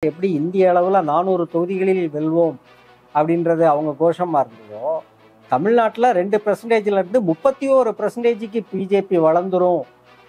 எப்படி இந்திய அளவில் 400 தொகுதிகளில் வெல்வோம் அப்படின்றது அவங்க கோஷமாக இருந்ததோ, தமிழ்நாட்டில் 2% 31%க்கு பிஜேபி வளர்ந்துரும்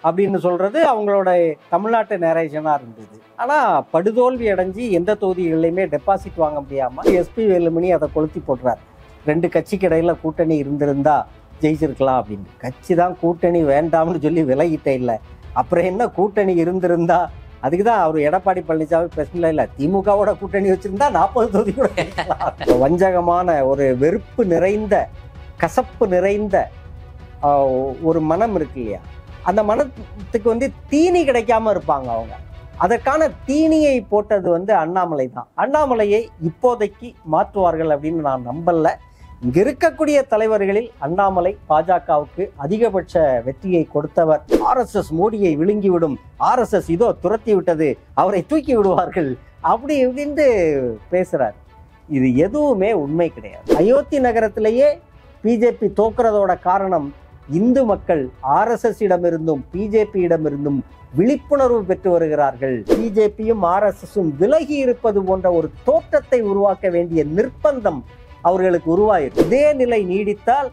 அப்படின்னு சொல்றது அவங்களோட தமிழ்நாட்டு நேரேஷனாக இருந்தது. ஆனால் படுதோல்வி அடைஞ்சு எந்த தொகுதிகளிலையுமே டெபாசிட் வாங்க முடியாமல் எஸ்பி வேலுமணி அதை கொளுத்தி போடுறார். 2 கட்சிக்கு இடையில கூட்டணி இருந்திருந்தா ஜெயிச்சிருக்கலாம் அப்படின்னு. கட்சி தான் கூட்டணி வேண்டாம்னு சொல்லி விலகிட்டே இல்லை, அப்புறம் என்ன கூட்டணி இருந்திருந்தா? அதுக்கு தான் அவர் எடப்பாடி பழனிசாமி பிரச்சனை இல்லை, திமுகவோட கூட்டணி வச்சிருந்தா 40 தொகுதி கூட. வஞ்சகமான ஒரு வெறுப்பு நிறைந்த கசப்பு நிறைந்த ஒரு மனம் இருக்கு இல்லையா, அந்த மனத்துக்கு தீனி கிடைக்காம இருப்பாங்க அவங்க. அதற்கான தீனியை போட்டது அண்ணாமலை தான். அண்ணாமலையை இப்போதைக்கு மாற்றுவார்கள் அப்படின்னு நான் நம்பல. இங்க இருக்கக்கூடிய தலைவர்களில் அண்ணாமலை பாஜகவுக்கு அதிகபட்ச வெற்றியை கொடுத்தவர். RSS மோடியை விழுங்கிவிடும், RSS இதோ துரத்தி விட்டது, அவரை தூக்கி விடுவார்கள் அப்படி இப்படின்னு பேசுறார். இது எதுவுமே உண்மை கிடையாது. அயோத்தி நகரத்திலேயே பிஜேபி தோக்குறதோட காரணம் இந்து மக்கள் RSS இடமிருந்தும் பிஜேபி இடமிருந்தும் விழிப்புணர்வு பெற்று வருகிறார்கள். பிஜேபியும் RSSும் விலகி இருப்பது போன்ற ஒரு தோற்றத்தை உருவாக்க வேண்டிய நிர்பந்தம் அவர்களுக்கு உருவாயிருக்கு. இதே நிலை நீடித்தால்,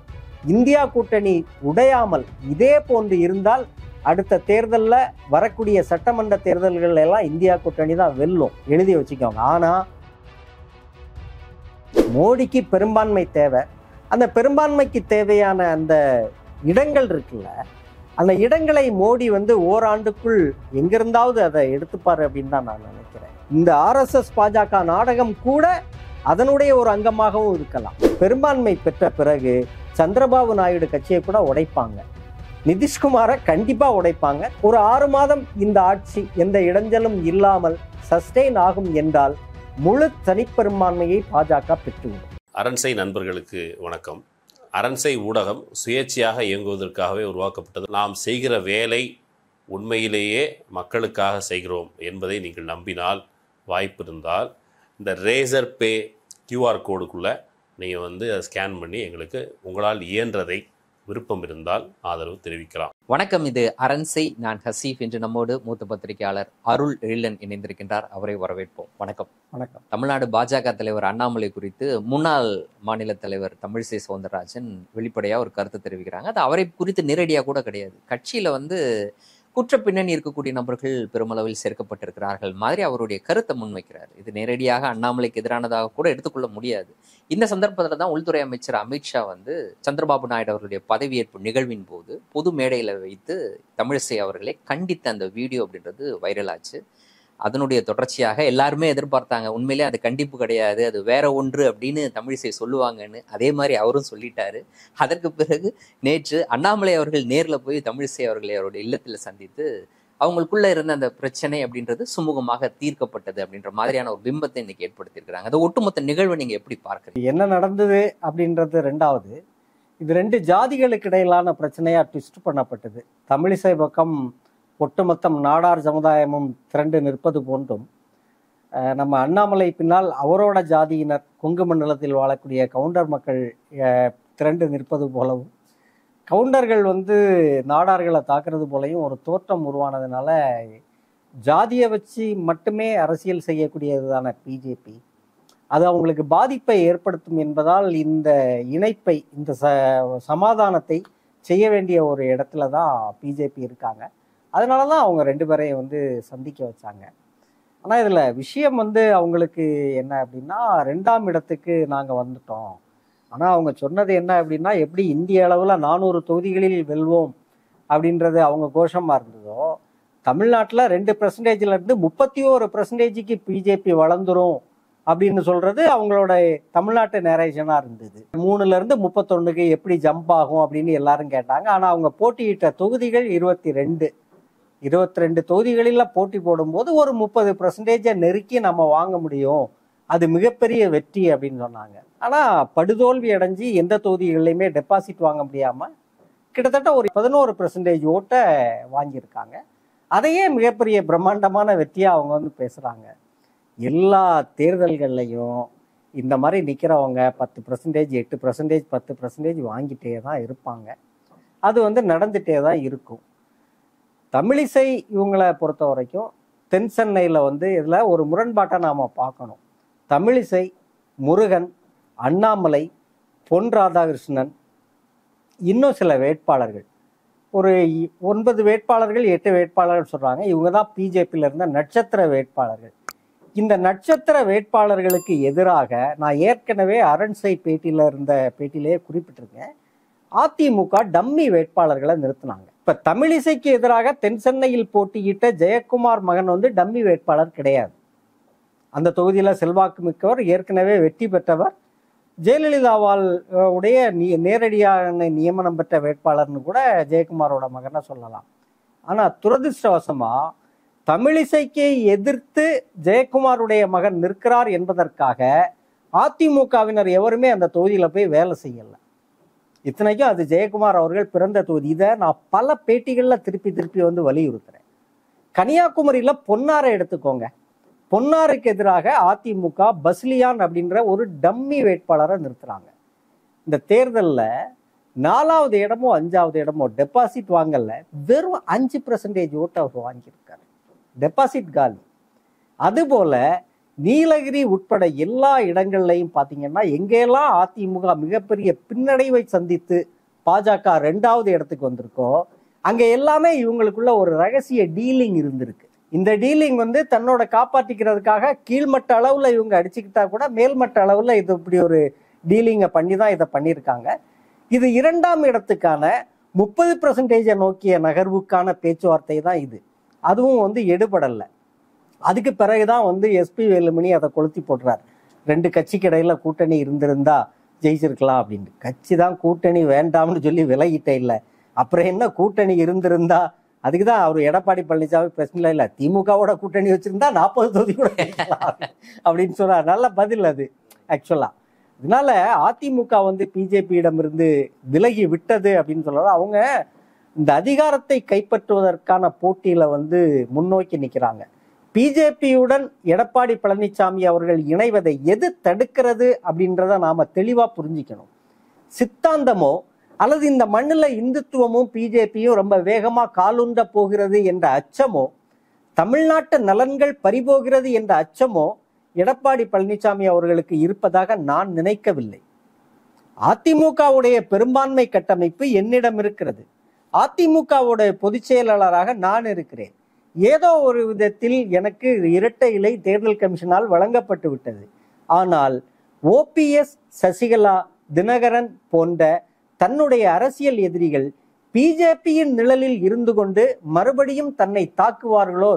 இந்தியா கூட்டணி உடையாமல் இதே போன்று இருந்தால், அடுத்த தேர்தலில் வரக்கூடிய சட்டமன்ற தேர்தல்கள் எல்லாம் இந்தியா கூட்டணி தான் வெல்லும், எழுதி வச்சுக்கோங்க. ஆனால் மோடிக்கு பெரும்பான்மை தேவை. அந்த பெரும்பான்மைக்கு தேவையான அந்த இடங்கள் இருக்குல்ல, அந்த இடங்களை மோடி ஓராண்டுக்குள் எங்கிருந்தாவது அதை எடுத்துப்பாரு அப்படின்னு தான் நான் நினைக்கிறேன். இந்த RSS பாஜக நாடகம் கூட அதனுடைய ஒரு அங்கமாகவும் இருக்கலாம். பெரும்பான்மை பெற்ற பிறகு சந்திரபாபு நாயுடு கட்சியை கூட உடைப்பாங்க, நிதிஷ்குமாரை கண்டிப்பா உடைப்பாங்க. ஒரு 6 மாதம் இந்த ஆட்சி எந்த இடைஞ்சலும் இல்லாமல் சஸ்டெயின் ஆகும் என்றால் முழு தனிப்பெரும்பான்மையை பாஜக பெற்றுவிடும். அரண்சை நண்பர்களுக்கு வணக்கம். அரண்சை ஊடகம் சுயேட்சையாக இயங்குவதற்காகவே உருவாக்கப்பட்டது. நாம் செய்கிற வேலை உண்மையிலேயே மக்களுக்காக செய்கிறோம் என்பதை நீங்கள் நம்பினால், வாய்ப்பு இருந்தால் இந்த ரேசர் பே QR கோடுக்குள்ளே நீங்கள் அதை ஸ்கேன் பண்ணி எங்களுக்கு உங்களால் இயன்றதை விருப்பம் இருந்தால் ஆதரவு தெரிவிக்கலாம். வணக்கம், இது அரண்சை. நான் ஹசீஃப். என்று நம்மோடு மூத்த பத்திரிகையாளர் அருள் எழிலன் இணைந்திருக்கின்றார். அவரை வரவேற்போம். வணக்கம். வணக்கம். தமிழ்நாடு பாஜக தலைவர் அண்ணாமலை குறித்து முன்னாள் மாநில தலைவர் தமிழிசை சவுந்தரராஜன் வெளிப்படையாக ஒரு கருத்து தெரிவிக்கிறாங்க. அது அவரை குறித்து நேரடியாக கூட கிடையாது. கட்சியில் குற்ற பின்னணி இருக்கக்கூடிய நபர்கள் பெருமளவில் சேர்க்கப்பட்டிருக்கிறார்கள் மாதிரி அவருடைய கருத்தை முன்வைக்கிறார். இது நேரடியாக அண்ணாமலைக்கு எதிரானதாக கூட எடுத்துக்கொள்ள முடியாது. இந்த சந்தர்ப்பத்தில் தான் உள்துறை அமைச்சர் அமித்ஷா சந்திரபாபு நாயுடு அவர்களுடைய பதவியேற்பு நிகழ்வின் போது பொது மேடையில் வைத்து தமிழிசை அவர்களை கண்டித்த அந்த வீடியோ அப்படின்றது வைரலாச்சு. அதனுடைய தொடர்ச்சியாக எல்லாருமே எதிர்பார்த்தாங்க, உண்மையிலே அது கண்டிப்பு கிடையாது, அது வேற ஒன்று அப்படின்னு தமிழிசை சொல்லுவாங்கன்னு. அதே மாதிரி அவரும் சொல்லிட்டாரு. அதற்கு பிறகு நேற்று அண்ணாமலை அவர்கள் நேரில் போய் தமிழிசை அவர்களை அவருடைய இல்லத்தில் சந்தித்து அவங்களுக்குள்ள இருந்த அந்த பிரச்சனை அப்படின்றது சுமூகமாக தீர்க்கப்பட்டது அப்படின்ற மாதிரியான ஒரு பிம்பத்தை இன்னைக்கு ஏற்படுத்தியிருக்கிறாங்க. அது ஒட்டுமொத்த நிகழ்வை நீங்க எப்படி பார்க்குறீங்க? என்ன நடந்தது அப்படின்றது ரெண்டாவது. இது 2 ஜாதிகளுக்கு இடையிலான பிரச்சனையா ட்விஸ்ட் பண்ணப்பட்டது. தமிழிசை பக்கம் ஒட்டுமொத்தம் நாடார் சமுதாயமும் திரண்டு நிற்பது போன்றும், நம்ம அண்ணாமலை பின்னால் அவரோட ஜாதியினர் கொங்கு மண்டலத்தில் வாழக்கூடிய கவுண்டர் மக்கள் திரண்டு நிற்பது போலவும், கவுண்டர்கள் நாடார்களை தாக்குறது போலையும் ஒரு தோற்றம் உருவானதுனால ஜாதியை வச்சு மட்டுமே அரசியல் செய்யக்கூடியதுதான பிஜேபி, அது அவங்களுக்கு பாதிப்பை ஏற்படுத்தும் என்பதால் இந்த இணைப்பை, இந்த சமாதானத்தை செய்ய வேண்டிய ஒரு இடத்துல தான் பிஜேபி இருக்காங்க. அதனால தான் அவங்க 2 பேரையும் சந்திக்க வச்சாங்க. ஆனால் இதில் விஷயம் அவங்களுக்கு என்ன அப்படின்னா, 2ஆம் இடத்துக்கு நாங்கள் வந்துட்டோம். ஆனால் அவங்க சொன்னது என்ன அப்படின்னா, எப்படி இந்திய அளவில் 400 தொகுதிகளில் வெல்வோம் அப்படின்றது அவங்க கோஷமாக இருந்ததோ, தமிழ்நாட்டில் 2% 31%க்கு பிஜேபி வளர்ந்துரும் அப்படின்னு சொல்றது அவங்களோட தமிழ்நாட்டு நேரேஷனாக இருந்தது. 3லேருந்து 31க்கு எப்படி ஜம்ப் ஆகும் அப்படின்னு எல்லாரும் கேட்டாங்க. ஆனால் அவங்க போட்டியிட்ட தொகுதிகள் 22 தொகுதிகளில் போட்டி போடும்போது ஒரு 30% நெருக்கி நம்ம வாங்க முடியும், அது மிகப்பெரிய வெற்றி அப்படின்னு சொன்னாங்க. ஆனால் படுதோல்வி அடைஞ்சு எந்த தொகுதிகளிலையுமே டெபாசிட் வாங்க முடியாமல் கிட்டத்தட்ட ஒரு 11% ஓட்டை வாங்கியிருக்காங்க. அதையே மிகப்பெரிய பிரம்மாண்டமான வெற்றியாக அவங்க பேசுகிறாங்க. எல்லா தேர்தல்கள்லையும் இந்த மாதிரி நிற்கிறவங்க 10%, 8%, 10% வாங்கிட்டே தான் இருப்பாங்க. அது நடந்துகிட்டே தான் இருக்கும். தமிழிசை இவங்களை பொறுத்த வரைக்கும் தென் சென்னையில் வந்து இதில் ஒரு முரண்பாட்டை நாம் பார்க்கணும். தமிழிசை, முருகன், அண்ணாமலை, பொன் ராதாகிருஷ்ணன், இன்னும் சில வேட்பாளர்கள், ஒரு 9 வேட்பாளர்கள் 8 வேட்பாளர்கள் சொல்கிறாங்க. இவங்க தான் பிஜேபியில் இருந்த நட்சத்திர வேட்பாளர்கள். இந்த நட்சத்திர வேட்பாளர்களுக்கு எதிராக நான் ஏற்கனவே அரண்சை பேட்டியிலேயே குறிப்பிட்டிருக்கேன், அதிமுக டம்மி வேட்பாளர்களை நிறுத்தினாங்க. இப்போ தமிழிசைக்கு எதிராக தென் சென்னையில் போட்டியிட்ட ஜெயக்குமார் மகன் வந்து டம்மி வேட்பாளர் கிடையாது. அந்த தொகுதியில் செல்வாக்கு மிக்கவர், ஏற்கனவே வெற்றி பெற்றவர், ஜெயலலிதாவால் உடைய நேரடியான நியமனம் பெற்ற வேட்பாளர்னு கூட ஜெயக்குமாரோட மகனை சொல்லலாம். ஆனால் துரதிருஷ்டவசமாக தமிழிசைக்கு எதிர்த்து ஜெயக்குமாருடைய மகன் நிற்கிறார் என்பதற்காக அதிமுகவினர் எவருமே அந்த தொகுதியில் போய் வேலை செய்யலை. இத்தனைக்கும் அது ஜெயக்குமார் அவர்கள் பிறந்த தொகுதி. இதை நான் பல பேட்டிகளில் திருப்பி வந்து வலியுறுத்துறேன். கன்னியாகுமரியில் பொன்னாரை எடுத்துக்கோங்க. பொன்னாருக்கு எதிராக அதிமுக பஸ்லியான் அப்படின்ற ஒரு டம்மி வேட்பாளரை நிறுத்துறாங்க. இந்த தேர்தலில் 4வது இடமோ 5வது இடமோ டெபாசிட் வாங்கல, வெறும் 5% ஓட்டு அவர் வாங்கியிருக்காரு. டெபாசிட் காலி. அதுபோல நீலகிரி உட்பட எல்லா இடங்கள்லையும் பார்த்தீங்கன்னா எங்கெல்லாம் அதிமுக மிகப்பெரிய பின்னடைவை சந்தித்து பாஜக 2வது இடத்துக்கு வந்திருக்கோ அங்கே எல்லாமே இவங்களுக்குள்ள ஒரு ரகசிய டீலிங் இருந்திருக்கு. இந்த டீலிங் வந்து தன்னோட காப்பாற்றிக்கிறதுக்காக கீழ்மட்ட அளவில் இவங்க அடிச்சுக்கிட்டா கூட மேல்மட்ட அளவில் இது இப்படி ஒரு டீலிங்கை பண்ணி தான் இதை பண்ணியிருக்காங்க. இது 2ஆம் இடத்துக்கான 30% நோக்கிய நகர்வுக்கான பேச்சுவார்த்தை தான் இது. அதுவும் வந்து எடுபடலை. அதுக்கு பிறகுதான் வந்து எஸ்பி வேலுமணி அதை கொளுத்தி போடுறார். 2 கட்சிக்கு இடையில கூட்டணி இருந்திருந்தா ஜெயிச்சிருக்கலாம் அப்படின்னு. கட்சி தான் கூட்டணி வேண்டாம்னு சொல்லி விலகிட்டே இல்லை, அப்புறம் என்ன கூட்டணி இருந்திருந்தா? அதுக்கு தான் அவர் எடப்பாடி பழனிசாமி பிரச்சனை இல்லை, திமுகவோட கூட்டணி வச்சிருந்தா 40 தொகுதி கூட அப்படின்னு சொல்றாரு. நல்ல பதில் அது ஆக்சுவலா. இதனால அதிமுக வந்து பிஜேபியிடமிருந்து விலகி விட்டது அப்படின்னு சொல்றாரு. அவங்க இந்த அதிகாரத்தை கைப்பற்றுவதற்கான போட்டியில வந்து முன்னோக்கி நிற்கிறாங்க. பிஜேபியுடன் எடப்பாடி பழனிசாமி அவர்கள் இணைவதை எது தடுக்கிறது அப்படின்றத நாம தெளிவா புரிஞ்சுக்கணும். சித்தாந்தமோ அல்லது இந்த மண்ணில் இந்துத்துவமும் பிஜேபியும் ரொம்ப வேகமா காலுண்ட போகிறது என்ற அச்சமோ, தமிழ்நாட்டு நலன்கள் பறிபோகிறது என்ற அச்சமோ எடப்பாடி பழனிசாமி அவர்களுக்கு இருப்பதாக நான் நினைக்கவில்லை. அதிமுகவுடைய பெரும்பான்மை கட்டமைப்பு என்னிடம் இருக்கிறது. அதிமுகவுடைய பொதுச் செயலாளராக நான் இருக்கிறேன். ஏதோ ஒரு விதத்தில் எனக்கு இரட்டை இலை தேர்தல் கமிஷனால் வழங்கப்பட்டு விட்டது. ஆனால் ஓபிஎஸ், சசிகலா, தினகரன் போன்ற தன்னுடைய அரசியல் எதிரிகள் பிஜேபியின் நிழலில் இருந்து கொண்டு மறுபடியும் தன்னை தாக்குவார்களோ,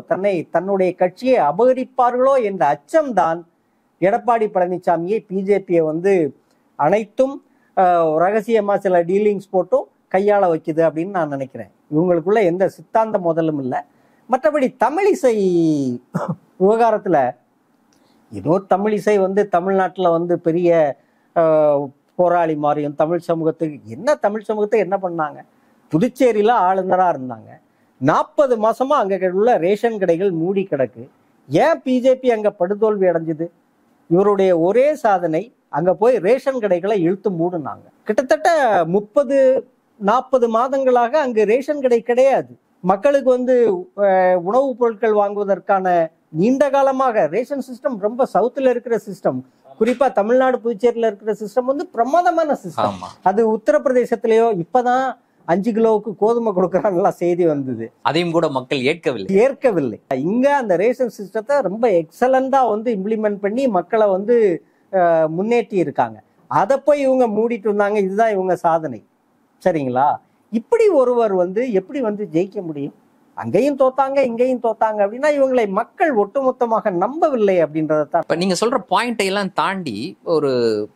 தன்னுடைய கட்சியை அபகரிப்பார்களோ என்ற அச்சம்தான் எடப்பாடி பழனிசாமியை பிஜேபியை வந்து அனைத்தும் ரகசியமா சில டீலிங்ஸ் போட்டும் கையாள வைக்குது அப்படின்னு நான் நினைக்கிறேன். இவங்களுக்குள்ள எந்த சித்தாந்த முதலும் இல்லை. மற்றபடி தமிழிசை விவகாரத்துல ஏதோ தமிழிசை வந்து தமிழ்நாட்டில் வந்து பெரிய போராளி மாதிரியும் தமிழ் சமூகத்தை என்ன பண்ணாங்க? புதுச்சேரியில ஆளுநராக இருந்தாங்க. 40 மாசமா அங்க உள்ள ரேஷன் கடைகள் மூடி கிடக்கு. ஏன் பிஜேபி அங்க படுதோல்வி அடைஞ்சது? இவருடைய ஒரே சாதனை, அங்க போய் ரேஷன் கடைகளை இழுத்து மூடுனாங்க. கிட்டத்தட்ட 30-40 மாதங்களாக அங்கு ரேஷன் கடை கிடையாது. மக்களுக்கு வந்து உணவுப் பொருட்கள் வாங்குவதற்கான நீண்ட காலமாக ரேஷன் சிஸ்டம் ரொம்ப சவுத்துல இருக்கிற சிஸ்டம், குறிப்பா தமிழ்நாடு புதுச்சேரியில இருக்கிற சிஸ்டம் வந்து பிரமாதமான சிஸ்டம். அது உத்தரப்பிரதேசத்திலேயோ இப்பதான் 5 கிலோவுக்கு கோதுமை கொடுக்கறாங்களா செய்தி வந்தது. அதையும் கூட மக்கள் ஏற்கவில்லை. இங்க அந்த ரேஷன் சிஸ்டத்தை ரொம்ப எக்ஸலண்டா வந்து இம்ப்ளிமெண்ட் பண்ணி மக்களை வந்து முன்னேற்றி இருக்காங்க. அதை போய் இவங்க மூடிட்டு இருந்தாங்க. இதுதான் இவங்க சாதனை. சரிங்களா? இப்படி ஒருவர் வந்து எப்படி வந்து ஜெயிக்க முடியும்? அங்கேயும் தோத்தாங்க, இங்கேயும் தோத்தாங்க அப்படின்னா இவங்களை மக்கள் ஒட்டுமொத்தமாக நம்பவில்லை அப்படின்றதான். இப்ப நீங்க சொல்ற பாயிண்டை எல்லாம் தாண்டி ஒரு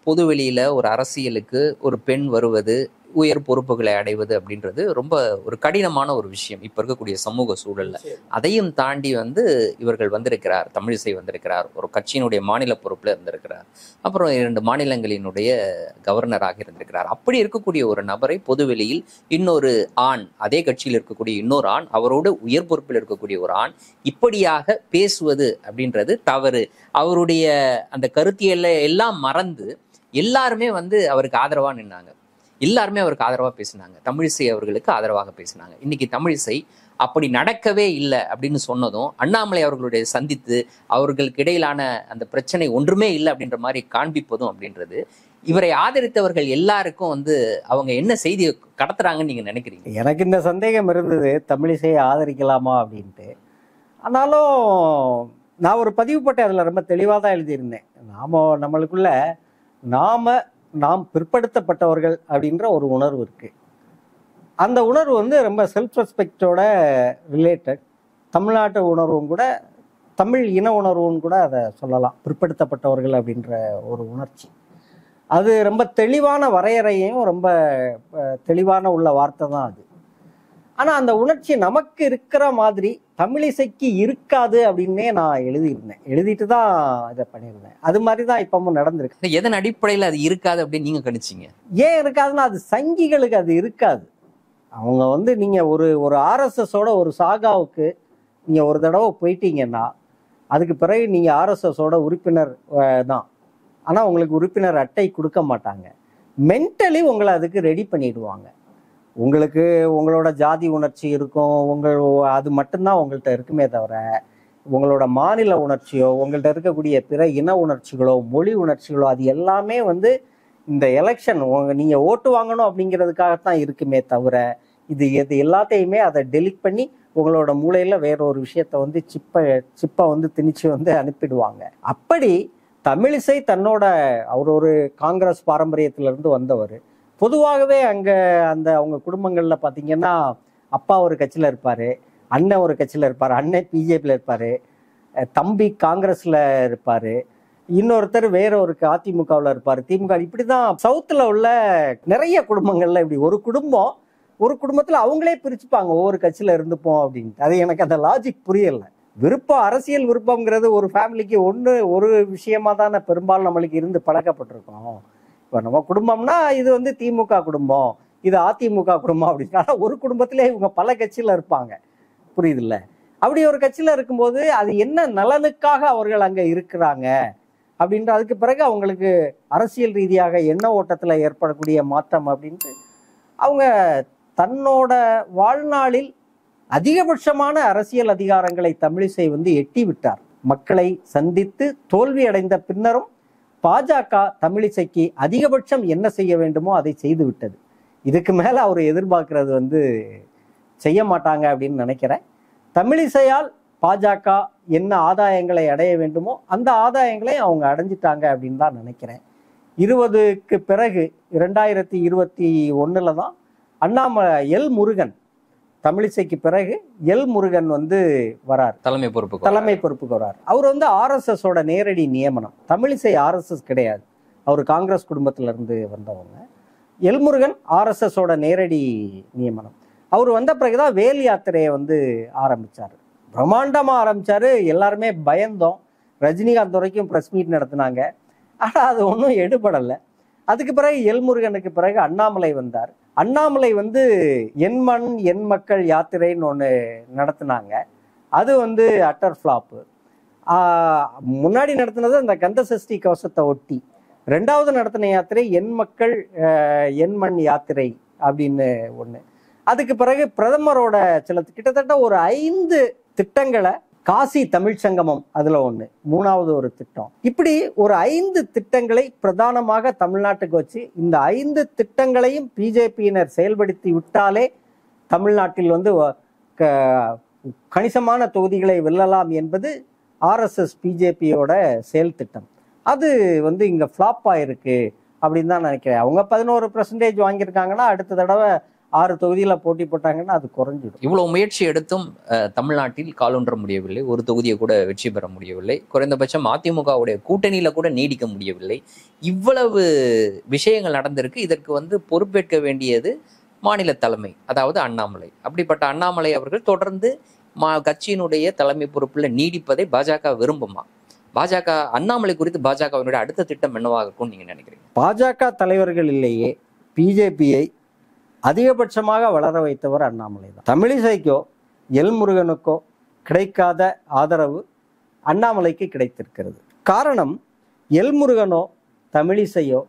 பொதுவெளியில ஒரு அரசியலுக்கு ஒரு பெண் வருவது, உயர் பொறுப்புகளை அடைவது அப்படின்றது ரொம்ப ஒரு கடினமான ஒரு விஷயம் இப்ப இருக்கக்கூடிய சமூக சூழல்ல. அதையும் தாண்டி வந்து இவர்கள் வந்திருக்கிறார், தமிழிசை வந்திருக்கிறார், ஒரு கட்சியினுடைய மாநில பொறுப்புல இருந்திருக்கிறார், அப்புறம் 2 மாநிலங்களினுடைய கவர்னராக இருந்திருக்கிறார். அப்படி இருக்கக்கூடிய ஒரு நபரை பொதுவெளியில் இன்னொரு ஆண், அதே கட்சியில் இருக்கக்கூடிய இன்னொரு ஆண், அவரோடு உயர் பொறுப்பில் இருக்கக்கூடிய ஒரு ஆண் இப்படியாக பேசுவது அப்படின்றது தவறு. அவருடைய அந்த கருத்தியல்ல எல்லாம் மறந்து எல்லாருமே வந்து அவருக்கு ஆதரவா நின்னாங்க. எல்லாருமே அவருக்கு ஆதரவாக பேசினாங்க. தமிழிசை அவர்களுக்கு ஆதரவாக பேசினாங்க. இன்னைக்கு தமிழிசை அப்படி நடக்கவே இல்லை அப்படின்னு சொன்னதும் அண்ணாமலை அவர்களுடைய சந்தித்து அவர்களுக்கு இடையிலான அந்த பிரச்சனை ஒன்றுமே இல்லை அப்படின்ற மாதிரி காண்பிப்பதும் அப்படின்றது இவரை ஆதரித்தவர்கள் எல்லாருக்கும் வந்து அவங்க என்ன செய்தி கடத்துறாங்கன்னு நீங்க நினைக்கிறீங்க? எனக்கு இந்த சந்தேகம் இருந்தது, தமிழிசையை ஆதரிக்கலாமா அப்படின்ட்டு. ஆனாலும் நான் ஒரு பதிவு போட்டேன், அதில் ரொம்ப தெளிவாக தான் எழுதியிருந்தேன். நம்மளுக்குள்ள நாம் பிற்படுத்தப்பட்டவர்கள் அப்படின்ற ஒரு உணர்வு இருக்கு. அந்த உணர்வு வந்து ரொம்ப செல்ஃப் ரெஸ்பெக்டோட ரிலேட்டட். தமிழ்நாட்டு உணர்வும் கூட, தமிழ் இன உணர்வும் கூட அதை சொல்லலாம். பிற்படுத்தப்பட்டவர்கள் அப்படின்ற ஒரு உணர்ச்சி, அது ரொம்ப தெளிவான வரையறையும் ரொம்ப தெளிவான உள்ள வார்த்தை தான் அது. ஆனால் அந்த உணர்ச்சி நமக்கு இருக்கிற மாதிரி தமிழிசைக்கு இருக்காது அப்படின்னே நான் எழுதிட்டு தான் இதை பண்ணியிருந்தேன். அது மாதிரி தான் இப்பவும் நடந்திருக்கு. எதன் அடிப்படையில் அது இருக்காது அப்படின்னு நீங்க கணிச்சிங்க? ஏன் இருக்காதுன்னா, அது சங்கிகளுக்கு அது இருக்காது. அவங்க வந்து நீங்கள் ஒரு ஆர்எஸ்எஸோட ஒரு சாகாவுக்கு நீங்கள் ஒரு தடவை போயிட்டீங்கன்னா அதுக்கு பிறகு நீங்கள் ஆர்எஸ்எஸோட உறுப்பினர் தான். ஆனால் உங்களுக்கு உறுப்பினர் அட்டை கொடுக்க மாட்டாங்க. மென்டலி உங்களை அதுக்கு ரெடி பண்ணிடுவாங்க. உங்களுக்கு உங்களோட ஜாதி உணர்ச்சி இருக்கும், அது மட்டும்தான் உங்கள்கிட்ட இருக்குமே தவிர உங்களோட மாநில உணர்ச்சியோ உங்கள்கிட்ட இருக்கக்கூடிய பிற இன உணர்ச்சிகளோ மொழி உணர்ச்சிகளோ அது எல்லாமே வந்து இந்த எலெக்ஷன் நீங்கள் ஓட்டு வாங்கணும் அப்படிங்கிறதுக்காகத்தான் இருக்குமே தவிர இது எல்லாத்தையுமே அதை டெலிட் பண்ணி உங்களோட மூளையில் வேற ஒரு விஷயத்த வந்து சிப்பை வந்து திணிச்சு வந்து அனுப்பிடுவாங்க. அப்படி தமிழிசை தன்னோட அவர் ஒரு காங்கிரஸ் பாரம்பரியத்திலிருந்து வந்தவர். பொதுவாகவே அங்கே அவங்க குடும்பங்களில் பார்த்தீங்கன்னா அப்பா ஒரு கட்சியில் இருப்பார், அண்ணன் ஒரு கட்சியில் இருப்பார், அண்ணன் பிஜேபியில் இருப்பார், தம்பி காங்கிரஸில் இருப்பார், இன்னொருத்தர் வேற ஒரு அதிமுகவில் இருப்பார், திமுக. இப்படி தான் சவுத்தில் உள்ள நிறைய குடும்பங்கள்ல இப்படி ஒரு குடும்பத்தில் அவங்களே பிரிச்சுப்பாங்க, ஒவ்வொரு கட்சியில் இருந்துப்போம் அப்படின்ட்டு. அது எனக்கு அந்த லாஜிக் புரியலை. அரசியல் விருப்பம்ங்கிறது ஒரு ஃபேமிலிக்கு ஒரு விஷயமா தானே பெரும்பாலும் நம்மளுக்கு இருந்து பழக்கப்பட்டிருக்கோம். இப்போ நம்ம குடும்பம்னா இது வந்து திமுக குடும்பம், இது அதிமுக குடும்பம் அப்படின்னா ஒரு குடும்பத்திலே இவங்க பல கட்சியில் இருப்பாங்க, புரியுதுல்ல? அப்படி ஒரு கட்சியில் இருக்கும்போது அது என்ன நலனுக்காக அவர்கள் அங்கே இருக்கிறாங்க அப்படின்ற அதுக்கு பிறகு அவங்களுக்கு அரசியல் ரீதியாக எண்ண ஓட்டத்தில் ஏற்படக்கூடிய மாற்றம் அப்படின்ட்டு அவங்க தன்னோட வாழ்நாளில் அதிகபட்சமான அரசியல் அதிகாரங்களை தமிழிசை வந்து எட்டி விட்டார். மக்களை சந்தித்து தோல்வி அடைந்த பின்னரும் பாஜக தமிழிசைக்கு அதிகபட்சம் என்ன செய்ய வேண்டுமோ அதை செய்து விட்டது. இதுக்கு மேல அவர் எதிர்பார்க்கிறது வந்து செய்ய மாட்டாங்க அப்படின்னு நினைக்கிறேன். தமிழிசையால் பாஜக என்ன ஆதாயங்களை அடைய வேண்டுமோ அந்த ஆதாயங்களை அவங்க அடைஞ்சிட்டாங்க அப்படின்னு தான் நினைக்கிறேன். 20க்கு பிறகு 2021 தான் எல் முருகன், தமிழிசைக்கு பிறகு எல் முருகன் வந்து வரார், தலைமை பொறுப்புக்கு வரார். அவர் வந்து ஆர்எஸ்எஸோட நேரடி நியமனம். தமிழிசை ஆர்எஸ்எஸ் கிடையாது, அவர் காங்கிரஸ் குடும்பத்தில இருந்து வந்தவங்க. எல் முருகன் ஆர்எஸ்எஸோட நேரடி நியமனம். அவர் வந்த பிறகுதான் வேல் யாத்திரையை வந்து ஆரம்பிச்சாரு, பிரம்மாண்டமா ஆரம்பிச்சாரு. எல்லாருமே பயந்தோம். ரஜினிகாந்த் வரைக்கும் ப்ரெஸ் மீட் நடத்தினாங்க. ஆனால் அது ஒன்றும் எடுபடலை. அதுக்கு பிறகு எல் முருகனுக்கு பிறகு அண்ணாமலை வந்தார். அண்ணாமலை வந்து என் மண் என் மக்கள் யாத்திரைன்னு ஒன்று நடத்தினாங்க. அது வந்து அட்டர் ஃப்ளாப்பு. முன்னாடி நடத்தினது அந்த கந்தசஷ்டி கவசத்தை ஒட்டி. 2வது நடத்தின யாத்திரை என் மக்கள் என் மண் யாத்திரை அப்படின்னு ஒன்று. அதுக்கு பிறகு பிரதமரோட கிட்டத்தட்ட ஒரு 5 திட்டங்களை, காசி தமிழ் சங்கமம் அதுல ஒண்ணு, 3வது ஒரு திட்டம், இப்படி ஒரு 5 திட்டங்களை பிரதானமாக தமிழ்நாட்டுக்கு வச்சு இந்த 5 திட்டங்களையும் பிஜேபியினர் செயல்படுத்தி விட்டாலே தமிழ்நாட்டில் வந்து கணிசமான தொகுதிகளை வெல்லலாம் என்பது ஆர்எஸ்எஸ் பிஜேபியோட செயல் திட்டம். அது வந்து இங்க ஃபிளாப் ஆயிருக்கு அப்படின்னு தான் நினைக்கிறேன். அவங்க 11% வாங்கியிருக்காங்கன்னா அடுத்த தடவை 6 தொகுதியில் போட்டி போட்டாங்கன்னா அது குறைஞ்சிடும். இவ்வளவு முயற்சி எடுத்தும் தமிழ்நாட்டில் காலொன்ற முடியவில்லை, ஒரு தொகுதியை கூட வெற்றி பெற முடியவில்லை, குறைந்தபட்சம் அதிமுகவுடைய கூட்டணியில கூட நீடிக்க முடியவில்லை. இவ்வளவு விஷயங்கள் நடந்திருக்கு. இதற்கு வந்து பொறுப்பேற்க வேண்டியது மாநில தலைமை, அதாவது அண்ணாமலை. அப்படிப்பட்ட அண்ணாமலை அவர்கள் தொடர்ந்து கட்சியினுடைய தலைமை பொறுப்புல நீடிப்பதை பாஜக விரும்புமா? பாஜக அண்ணாமலை குறித்து பாஜகவினுடைய அடுத்த திட்டம் என்னவாக இருக்கும் நீங்க நினைக்கிறீங்க? பாஜக தலைவர்கள் இல்லையே பிஜேபியை அதிகபட்சமாக வளர வைத்தவர் அண்ணாமலை தான். தமிழிசைக்கோ எல் முருகனுக்கோ கிடைக்காத ஆதரவு அண்ணாமலைக்கு கிடைத்திருக்கிறது. காரணம், எல் முருகனோ தமிழிசையோ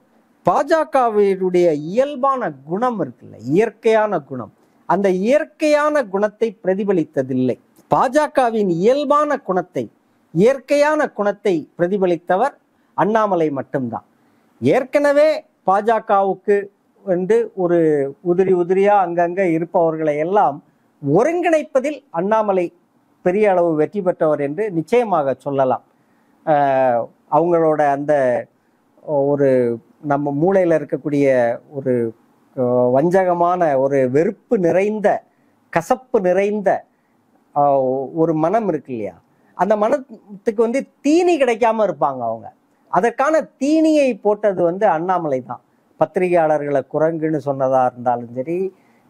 பாஜகவினுடைய இயல்பான குணம் இருக்குல்ல, இயற்கையான குணம், அந்த இயற்கையான குணத்தை பிரதிபலித்ததில்லை. பாஜகவின் இயல்பான குணத்தை, இயற்கையான குணத்தை பிரதிபலித்தவர் அண்ணாமலை மட்டும்தான். ஏற்கனவே பாஜகவுக்கு வந்து ஒரு உதிரியா அங்கங்க இருப்பவர்களை எல்லாம் ஒருங்கிணைப்பதில் அண்ணாமலை பெரிய அளவு வெற்றி பெற்றவர் என்று நிச்சயமாக சொல்லலாம். அவங்களோட அந்த ஒரு நம்ம மூளையில் இருக்கக்கூடிய ஒரு வஞ்சகமான ஒரு வெறுப்பு நிறைந்த, கசப்பு நிறைந்த ஒரு மனம் இருக்கு இல்லையா, அந்த மனத்துக்கு வந்து தீனி கிடைக்காம இருப்பாங்க அவங்க. அதற்கான தீனியை போட்டது வந்து அண்ணாமலை தான். பத்திரிகையாளர்களை குரங்குன்னு சொன்னதா இருந்தாலும் சரி,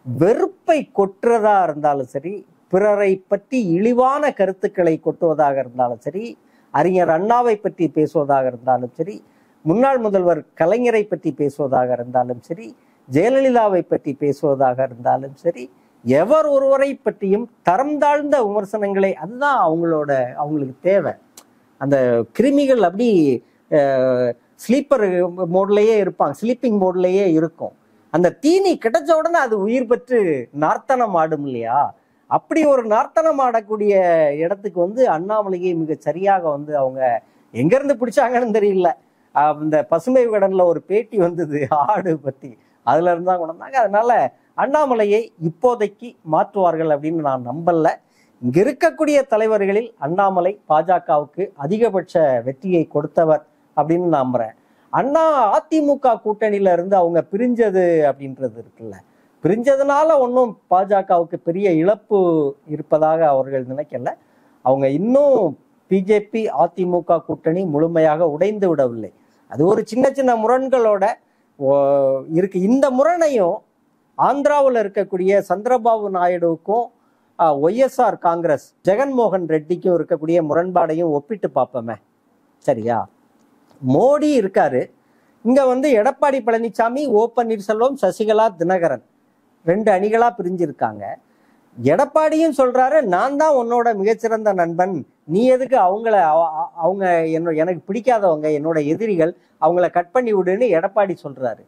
வெறுப்பை கொட்டுறதா இருந்தாலும் சரி, பிறரை பற்றி இழிவான கருத்துக்களை கொட்டுவதாக இருந்தாலும் சரி, அறிஞர் அண்ணாவை பற்றி பேசுவதாக இருந்தாலும் சரி, முன்னாள் முதல்வர் கலைஞரை பற்றி பேசுவதாக இருந்தாலும் சரி, ஜெயலலிதாவை பற்றி பேசுவதாக இருந்தாலும் சரி, எவர் ஒருவரை பற்றியும் தரம் தாழ்ந்த விமர்சனங்களை, அதுதான் அவங்களுக்கு தேவை. அந்த கிருமிகள் அப்படி ஸ்லீப்பர் மோட்லேயே இருப்பாங்க, ஸ்லீப்பிங் மோட்லேயே இருக்கும். அந்த தீனி கிடைச்ச உடனே அது உயிர் பெற்று நார்த்தனம் ஆடும் இல்லையா, அப்படி ஒரு நார்த்தனம் ஆடக்கூடிய இடத்துக்கு வந்து அண்ணாமலையை மிக சரியாக வந்து அவங்க எங்கேருந்து பிடிச்சாங்கன்னு தெரியல. இந்த பசுமை விகடன்ல ஒரு பேட்டி வந்தது ஆடு பற்றி, அதுல இருந்தா கொண்டாங்க. அதனால அண்ணாமலையை இப்போதைக்கு மாற்றுவார்கள் அப்படின்னு நான் நம்பல. இங்க இருக்கக்கூடிய தலைவர்களில் அண்ணாமலை பாஜகவுக்கு அதிகபட்ச வெற்றியை கொடுத்தவர் அப்படின்னு நம்புறேன். அண்ணா அதிமுக கூட்டணியில இருந்து அவங்க பிரிஞ்சது அப்படின்றது இருக்குல்ல, பிரிஞ்சதுனால ஒன்றும் பாஜகவுக்கு பெரிய இழப்பு இருப்பதாக அவர்கள் நினைக்கல. அவங்க இன்னும் பிஜேபி அதிமுக கூட்டணி முழுமையாக உடைந்து விடவில்லை. அது ஒரு சின்ன சின்ன முரண்களோட இருக்கு. இந்த முரணையும் ஆந்திராவில் இருக்கக்கூடிய சந்திரபாபு நாயுடுவுக்கும் ஒய்எஸ்ஆர் காங்கிரஸ் ஜெகன்மோகன் ரெட்டிக்கும் இருக்கக்கூடிய முரண்பாடையும் ஒப்பிட்டு பார்ப்போமே. சரியா, மோடி இருக்காரு, இங்க வந்து எடப்பாடி பழனிசாமி, ஓ பன்னீர்செல்வம், சசிகலா, தினகரன் 2 அணிகளா பிரிஞ்சிருக்காங்க. எடப்பாடியும் சொல்றாரு, நான் தான் உன்னோட மிகச்சிறந்த நண்பன், நீ எதுக்கு அவங்க எனக்கு பிடிக்காதவங்க, என்னோட எதிரிகள், அவங்கள கட் பண்ணி விடுன்னு எடப்பாடி சொல்றாரு.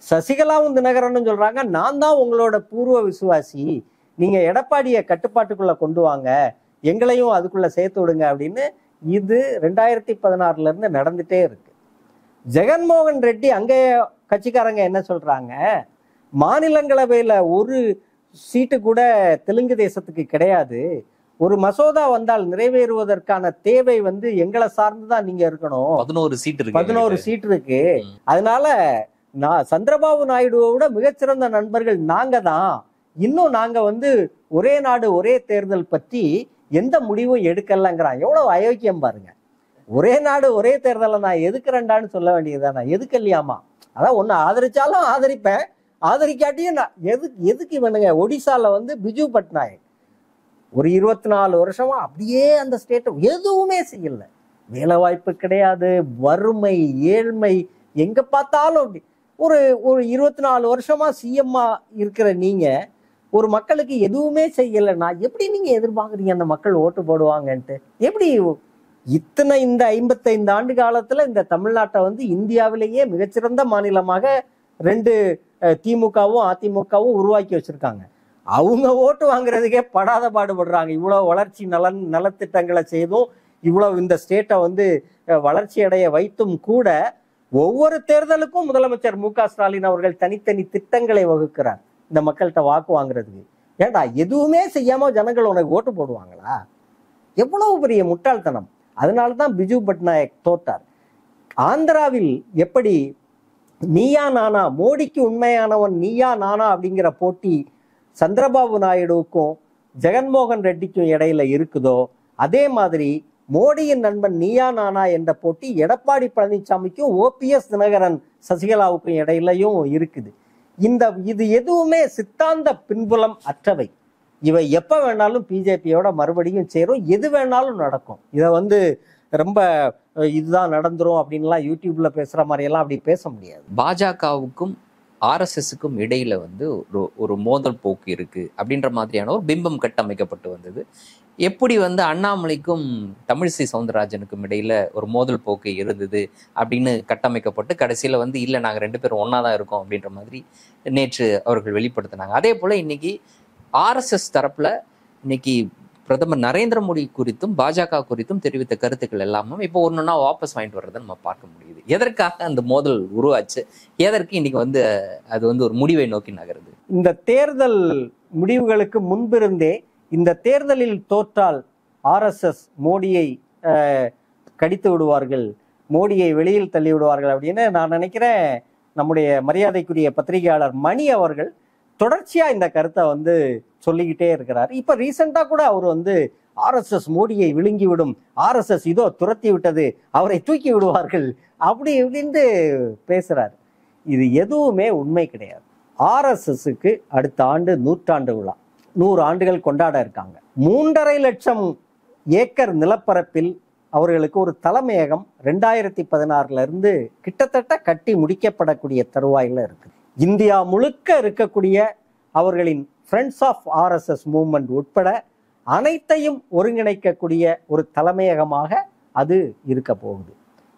சசிகலாவும் தினகரனும் சொல்றாங்க, நான் தான் உங்களோட பூர்வ விசுவாசி, நீங்க எடப்பாடியை கட்டுப்பாட்டுக்குள்ள கொண்டு வாங்க, எங்களையும் அதுக்குள்ள சேர்த்து விடுங்க அப்படின்னு. இது 2016 இருந்து நடந்துட்டே இருக்கு. ஜெகன்மோகன் ரெட்டி அங்கே கட்சிக்காரங்க என்ன சொல்றாங்க, மாநிலங்களவையில ஒரு சீட்டு கூட தெலுங்கு தேசத்துக்கு கிடையாது, ஒரு மசோதா வந்தால் நிறைவேறுவதற்கான தேவை வந்து எங்களை சார்ந்துதான் நீங்க இருக்கணும், 11 சீட் இருக்கு, அதனால நான் சந்திரபாபு நாயுடுவோட மிகச்சிறந்த நண்பர்கள் நாங்க தான், இன்னும் நாங்க வந்து ஒரே நாடு ஒரே தேர்தல் பற்றி எந்த முடிவும் எடுக்கலங்கிறான். எவ்வளவு அயோக்கியம் பாருங்க. ஒரே நாடு ஒரே தேர்தலை நான் எதுக்குறேன்டான்னு சொல்ல வேண்டியதுதான், நான் எதுக்கலையாமா. அதான் ஒன்னு ஆதரிச்சாலும் ஆதரிப்பேன், ஆதரிக்காட்டியும் நான் எதுக்கு இவனுங்க. ஒடிசால வந்து பிஜு பட்நாயக் ஒரு 24 வருஷமா அப்படியே அந்த ஸ்டேட்டை எதுவுமே செய்யல, வேலை வாய்ப்பு கிடையாது, வறுமை, ஏழ்மை, எங்க பார்த்தாலும் அப்படி. ஒரு 24 வருஷமா சிஎம்மா இருக்கிற நீங்க ஒரு மக்களுக்கு எதுவுமே செய்யலைன்னா எப்படி நீங்க எதிர்பார்க்குறீங்க அந்த மக்கள் ஓட்டு போடுவாங்கன்ட்டு? எப்படி இந்த 55 ஆண்டு காலத்துல இந்த தமிழ்நாட்டை வந்து இந்தியாவிலேயே மிகச்சிறந்த மாநிலமாக 2 திமுகவும் அதிமுகவும் உருவாக்கி வச்சிருக்காங்க. அவங்க ஓட்டு வாங்குறதுக்கே படாத பாடுபடுறாங்க. இவ்வளவு வளர்ச்சி நலத்திட்டங்களை செய்தும், இவ்வளவு இந்த ஸ்டேட்டை வந்து வளர்ச்சி அடைய வைத்தும் கூட ஒவ்வொரு தேர்தலுக்கும் முதலமைச்சர் மு.க. ஸ்டாலின் அவர்கள் தனித்தனி திட்டங்களை வகுக்கிறார் இந்த மக்கள்கிட்ட வாக்கு வாங்குறதுக்கு. ஏண்டா எதுவுமே செய்யாம ஜனங்கள் உனக்கு ஓட்டு போடுவாங்களா? எவ்வளவு பெரிய முட்டாள்தனம். அதனாலதான் பிஜு பட்நாயக் தோட்டார். ஆந்திராவில் எப்படி நீயா நானா, மோடிக்கு உண்மையானவன் நீயா நானா அப்படிங்கிற போட்டி சந்திரபாபு நாயுடுவுக்கும் ஜெகன்மோகன் ரெட்டிக்கும் இடையில இருக்குதோ, அதே மாதிரி மோடியின் நண்பன் நீயா நானா என்ற போட்டி எடப்பாடி பழனிசாமிக்கும் ஓபிஎஸ் தினகரன் சசிகலாவுக்கும் இடையிலையும் இருக்குது. இது எதுவுமே சித்தாந்த பின்புலம் அற்றவை. இவை எப்ப வேணாலும் பிஜேபியோட மறுபடியும் சேரும், எது வேணாலும் நடக்கும். இதை வந்து ரொம்ப இதுதான் நடந்துரும் அப்படின்லாம் யூடியூப்ல பேசுற மாதிரி எல்லாம் அப்படி பேச முடியாது. பாஜகவுக்கும் ஆர்எஸ்எஸ்க்கும் இடையில வந்து ஒரு மோதல் போக்கு இருக்கு அப்படின்ற மாதிரியான ஒரு பிம்பம் கட்டமைக்கப்பட்டு வந்தது. எப்படி வந்து அண்ணாமலைக்கும் தமிழிசை சவுந்தரராஜனுக்கும் இடையில ஒரு மோதல் போக்கு இருந்தது அப்படின்னு கட்டமைக்கப்பட்டு கடைசியில வந்து இல்லை நாங்கள் 2 பேரும் ஒன்னா தான் இருக்கோம் அப்படின்ற மாதிரி நேற்று அவர்கள் வெளிப்படுத்தினாங்க. அதே போல இன்னைக்கு RSS தரப்புல இன்னைக்கு பிரதமர் நரேந்திர மோடி குறித்தும் பாஜக குறித்தும் தெரிவித்த கருத்துக்கள் எல்லாமே இப்போ ஒன்னொன்னா வாபஸ் வாங்கிட்டு வர்றதை நம்ம பார்க்க முடியுது. எதற்காக அந்த மோதல் உருவாச்சு, எதற்கு இன்னைக்கு அது ஒரு முடிவை நோக்கி நகருது? இந்த தேர்தல் முடிவுகளுக்கு முன்பிருந்தே இந்த தேர்தலில் தோற்றால் RSS மோடியை கடித்து விடுவார்கள், மோடியை வெளியில் தள்ளி விடுவார்கள் அப்படின்னு நான் நினைக்கிறேன். நம்முடைய மரியாதைக்குரிய பத்திரிகையாளர் மணி அவர்கள் தொடர்ச்சியா இந்த கருத்தை சொல்லிக்கிட்டே இருக்கிறார். இப்ப ரீசெண்டா கூட அவர் RSS மோடியை விழுங்கிவிடும், RSS இதோ துரத்தி விட்டது, அவரை தூக்கி விடுவார்கள் அப்படி இப்படின்னு பேசுறாரு. இது எதுவுமே உண்மை கிடையாது. RSSக்கு அடுத்த ஆண்டு 100 விழா, 100 ஆண்டுகள் கொண்டாட இருக்காங்க. 3.5 லட்சம் ஏக்கர் நிலப்பரப்பில் அவர்களுக்கு ஒரு தலைமையகம் 2016 இருந்து கிட்டத்தட்ட கட்டி முடிக்கப்படக்கூடிய தருவாயில இருக்கு. இந்தியா முழுக்க இருக்கக்கூடிய அவர்களின் ஃப்ரெண்ட்ஸ் ஆஃப் RSS மூவ்மெண்ட் உட்பட அனைத்தையும் ஒருங்கிணைக்கக்கூடிய ஒரு தலைமையகமாக அது இருக்க போகுது.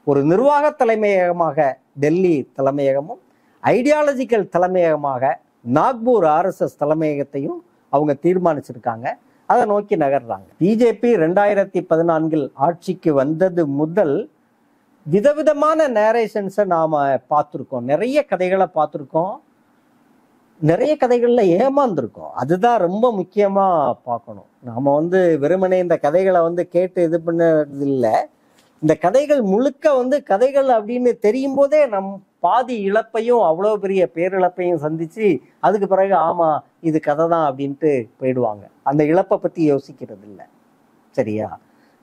ஒரு நிர்வாக தலைமையகமாக டெல்லி தலைமையகமும், ஐடியாலஜிக்கல் தலைமையகமாக நாக்பூர் RSS தலைமையகத்தையும் அவங்க தீர்மானிச்சிருக்காங்க. அதை நோக்கி நகர்றாங்க. பிஜேபி 2014 ஆட்சிக்கு வந்தது முதல் விதவிதமான நேரேஷன்ஸை நாம பார்த்துருக்கோம், நிறைய கதைகளை பார்த்துருக்கோம், நிறைய கதைகள்ல ஏமாந்துருக்கோம். அதுதான் ரொம்ப முக்கியமா பார்க்கணும். நாம வெறுமனே இந்த கதைகளை கேட்டு இது பண்ணது இல்லை. இந்த கதைகள் முழுக்க கதைகள் அப்படின்னு தெரியும் போதே நம் பாதி இழப்பையும் அவ்வளோ பெரிய பேரிழப்பையும் சந்திச்சு அதுக்கு பிறகு ஆமா இது கதை தான் அப்படின்ட்டு போயிடுவாங்க. அந்த இழப்பை பத்தி யோசிக்கிறது இல்லை. சரியா?